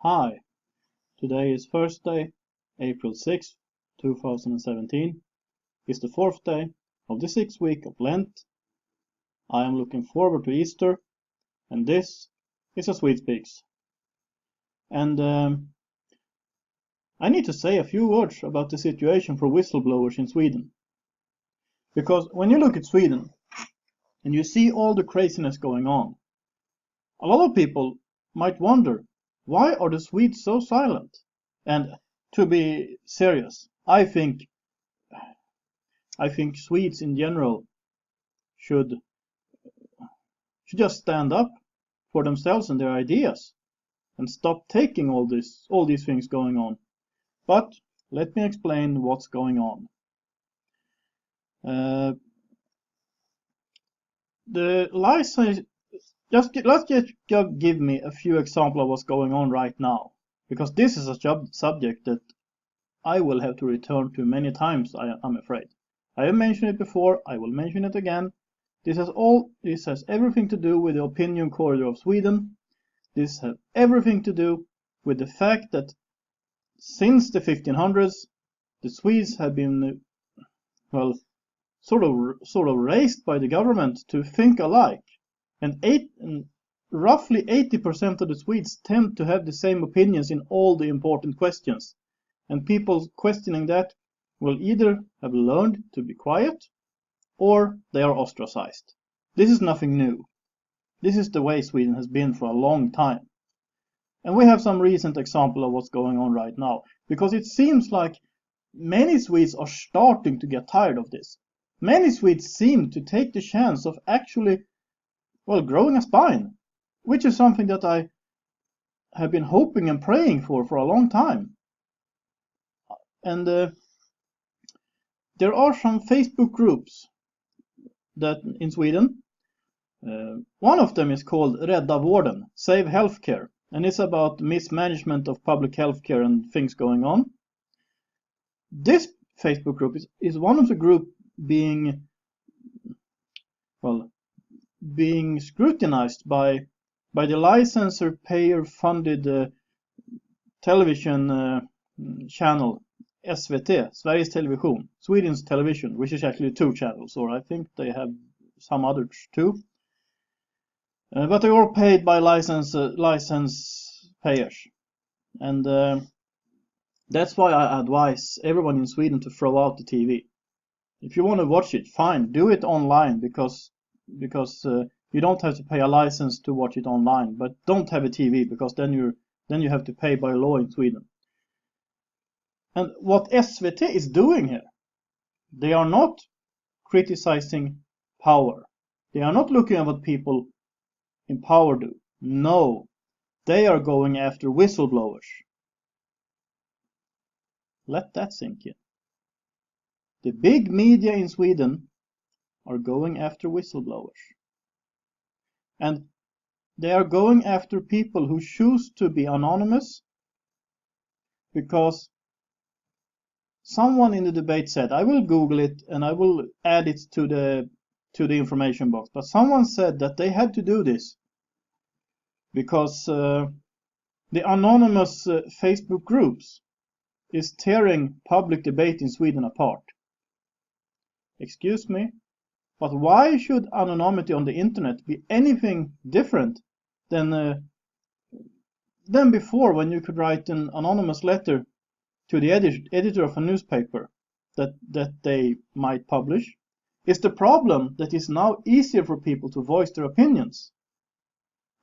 Hi, today is Thursday, April 6th, 2017. It's the fourth day of the sixth week of Lent. I am looking forward to Easter, and this is a Sweet Speaks. And I need to say a few words about the situation for whistleblowers in Sweden. Because when you look at Sweden and you see all the craziness going on, a lot of people might wonder, why are the Swedes so silent? And to be serious, I think Swedes in general should just stand up for themselves and their ideas and stop taking all these things going on. But let me explain what's going on. The license let's just give me a few examples of what's going on right now, because this is a subject that I will have to return to many times, I'm afraid. I have mentioned it before, I will mention it again. This has everything to do with the opinion corridor of Sweden. This has everything to do with the fact that since the 1500s, the Swedes have been, sort of raised by the government to think alike, and roughly 80% of the Swedes tend to have the same opinions in all the important questions, and people questioning that will either have learned to be quiet or they are ostracized. This is nothing new. This is the way Sweden has been for a long time. And we have some recent example of what's going on right now, because it seems like many Swedes are starting to get tired of this. Many Swedes seem to take the chance of actually, growing a spine, which is something that I have been hoping and praying for a long time. And there are some Facebook groups that in Sweden. One of them is called Rädda Vården, Save Healthcare, and it's about mismanagement of public healthcare and things going on. This Facebook group is one of the group being scrutinized by the licensor payer funded television channel SVT, Sveriges Television, Sweden's television, which is actually two channels, or I think they have some others too. But they're all paid by license payers, and that's why I advise everyone in Sweden to throw out the TV. If you want to watch it, fine, do it online, because you don't have to pay a license to watch it online. But don't have a TV, because then you have to pay by law in Sweden. And what SVT is doing here, they are not criticizing power. They are not looking at what people in power do. No, they are going after whistleblowers. Let that sink in. The big media in Sweden are going after whistleblowers. And they are going after people who choose to be anonymous because someone in the debate said, I will Google it and I will add it to the information box, but someone said that they had to do this because the anonymous Facebook groups is tearing public debate in Sweden apart. Excuse me, but why should anonymity on the internet be anything different than before, when you could write an anonymous letter to the editor of a newspaper that they might publish? It's the problem that it's now easier for people to voice their opinions.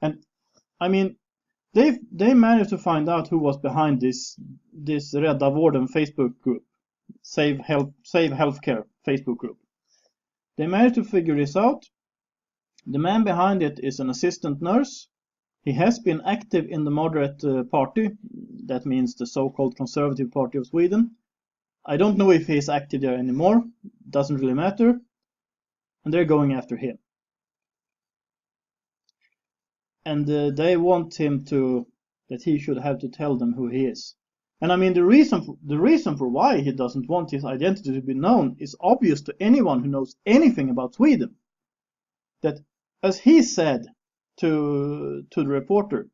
And I mean, they managed to find out who was behind this Rädda Vården Facebook group, Save Healthcare Facebook group. They managed to figure this out. The man behind it is an assistant nurse. He has been active in the moderate party, that means the so-called Conservative Party of Sweden. I don't know if he is active there anymore, doesn't really matter. And they're going after him. And they want him that he should have to tell them who he is. And I mean, the reason for why he doesn't want his identity to be known is obvious to anyone who knows anything about Sweden. That, as he said to the reporter,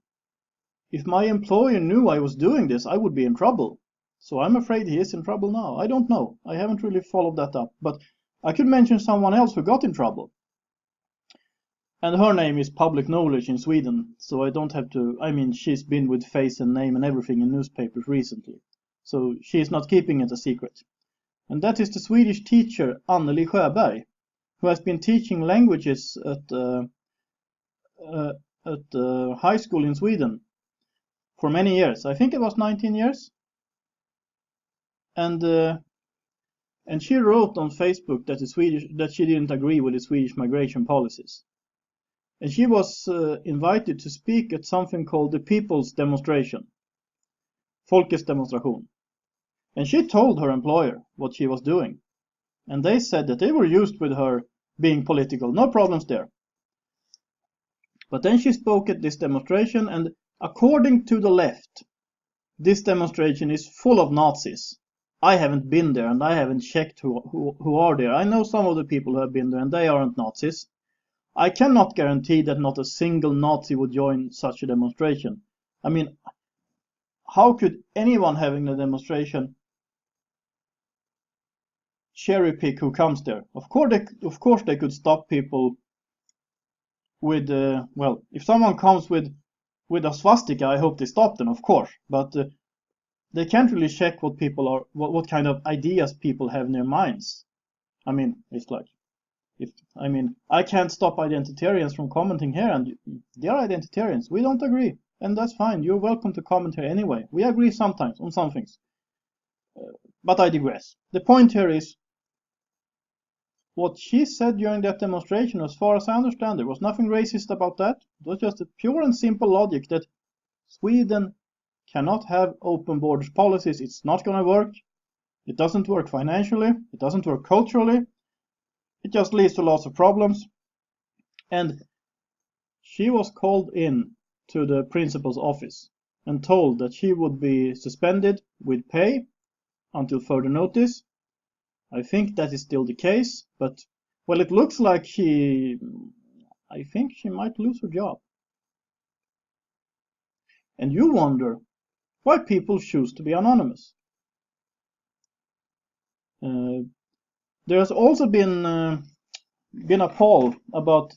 if my employer knew I was doing this, I would be in trouble. So I'm afraid he is in trouble now. I don't know. I haven't really followed that up. But I could mention someone else who got in trouble. And her name is public knowledge in Sweden, so I don't have to. I mean, she's been with face and name and everything in newspapers recently. So she's not keeping it a secret. And that is the Swedish teacher Anneli Sjöberg, who has been teaching languages at high school in Sweden for many years. I think it was 19 years. And she wrote on Facebook that she didn't agree with the Swedish migration policies. And she was invited to speak at something called the People's Demonstration, Folkets Demonstration. And she told her employer what she was doing. And they said that they were used with her being political, no problems there. But then she spoke at this demonstration, and according to the left, this demonstration is full of Nazis. I haven't been there, and I haven't checked who are there. I know some of the people who have been there, and they aren't Nazis. I cannot guarantee that not a single Nazi would join such a demonstration. I mean, how could anyone having a demonstration cherry pick who comes there? Of course they could stop people with, well, if someone comes with a swastika, I hope they stop them, of course. But they can't really check what kind of ideas people have in their minds. I mean, it's like, I can't stop identitarians from commenting here, and they are identitarians. We don't agree, and that's fine. You're welcome to comment here anyway. We agree sometimes on some things. But I digress. The point here is, what she said during that demonstration, as far as I understand, there was nothing racist about that. It was just a pure and simple logic that Sweden cannot have open borders policies. It's not going to work. It doesn't work financially. It doesn't work culturally. It just leads to lots of problems. And she was called in to the principal's office and told that she would be suspended with pay until further notice. I think that is still the case, but, well, it looks like I think she might lose her job. And you wonder why people choose to be anonymous. There has also been a poll about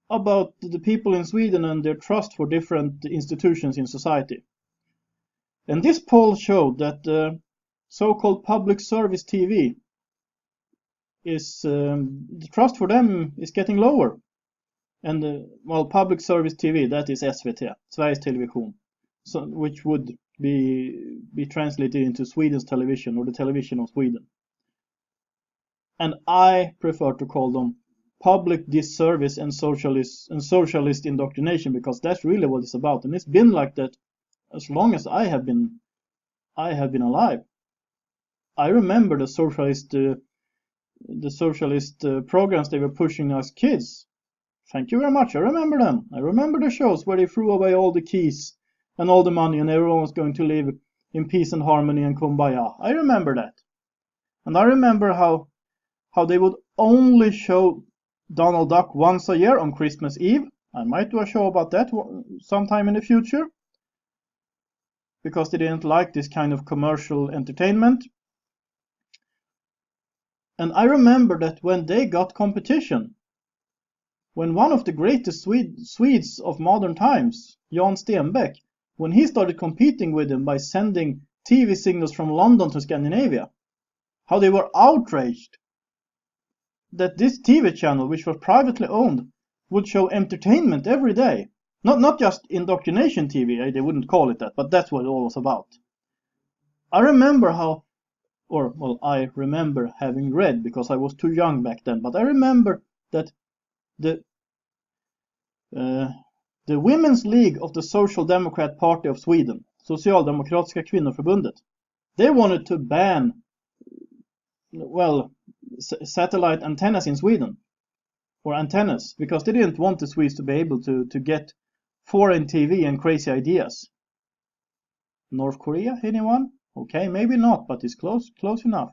the people in Sweden and their trust for different institutions in society. And this poll showed that so-called public service TV is the trust for them is getting lower. And well, public service TV, that is SVT, Sveriges Television, so, which would be translated into Sweden's television, or the television of Sweden. And I prefer to call them public disservice and socialist indoctrination, because that's really what it's about. And it's been like that as long as I have been alive. I remember the socialist programs they were pushing as kids. Thank you very much. I remember them. I remember the shows where they threw away all the keys and all the money, and everyone was going to live in peace and harmony and kumbaya. I remember that. And I remember how they would only show Donald Duck once a year on Christmas Eve. I might do a show about that sometime in the future, because they didn't like this kind of commercial entertainment. And I remember that when they got competition, when one of the greatest Swedes of modern times, Jan Stenbeck, when he started competing with them by sending TV signals from London to Scandinavia, how they were outraged that this TV channel, which was privately owned, would show entertainment every day. Not just indoctrination TV, they wouldn't call it that, but that's what it all was about. I remember I remember having read, because I was too young back then, but I remember that the Women's League of the Social Democrat Party of Sweden, Socialdemokratiska kvinnoförbundet, they wanted to ban, well, satellite antennas in Sweden, or antennas, because they didn't want the Swedes to be able to get foreign TV and crazy ideas. North Korea, anyone? Okay, maybe not, but it's close enough.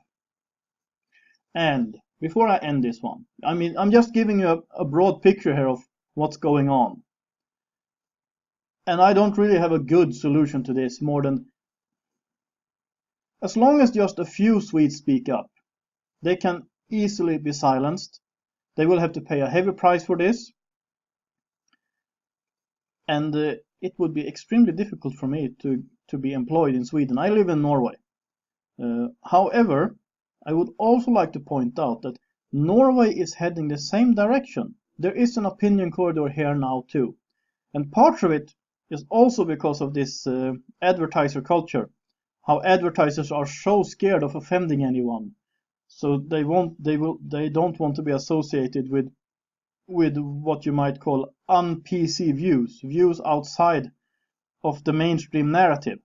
And before I end this one, I'm just giving you a broad picture here of what's going on. And I don't really have a good solution to this more than as long as just a few Swedes speak up, they can easily be silenced. They will have to pay a heavy price for this, and it would be extremely difficult for me to be employed in Sweden. I live in Norway. However, I would also like to point out that Norway is heading the same direction. There is an opinion corridor here now too. And part of it is also because of this advertiser culture. How advertisers are so scared of offending anyone. So they don't want to be associated with what you might call un-PC views outside of the mainstream narrative.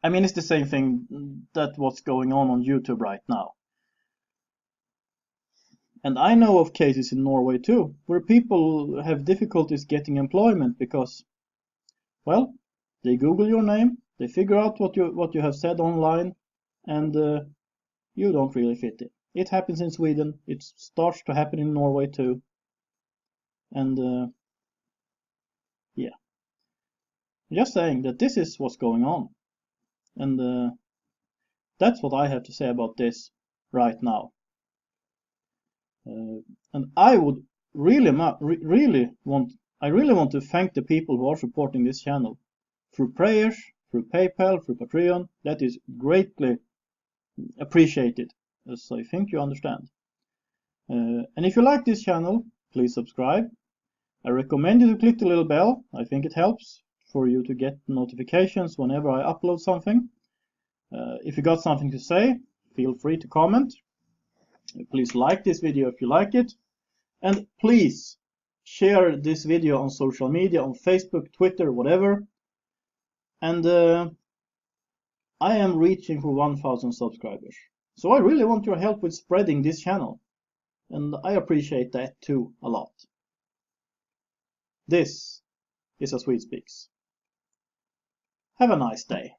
I mean, it's the same thing that what's going on YouTube right now. And I know of cases in Norway too, where people have difficulties getting employment because, well, they Google your name, they figure out what you have said online, and you don't really fit it. It happens in Sweden, it starts to happen in Norway too, and yeah, just saying that this is what's going on, and that's what I have to say about this right now. And I would really want to thank the people who are supporting this channel through prayers, through PayPal, through Patreon. That is greatly appreciated, as I think you understand. And if you like this channel, please subscribe. I recommend you to click the little bell. I think it helps for you to get notifications whenever I upload something. If you got something to say, feel free to comment. Please like this video if you like it. And please share this video on social media, on Facebook, Twitter, whatever. And I am reaching for 1,000 subscribers. So I really want your help with spreading this channel. And I appreciate that too a lot. This is A Swede Speaks. Have a nice day.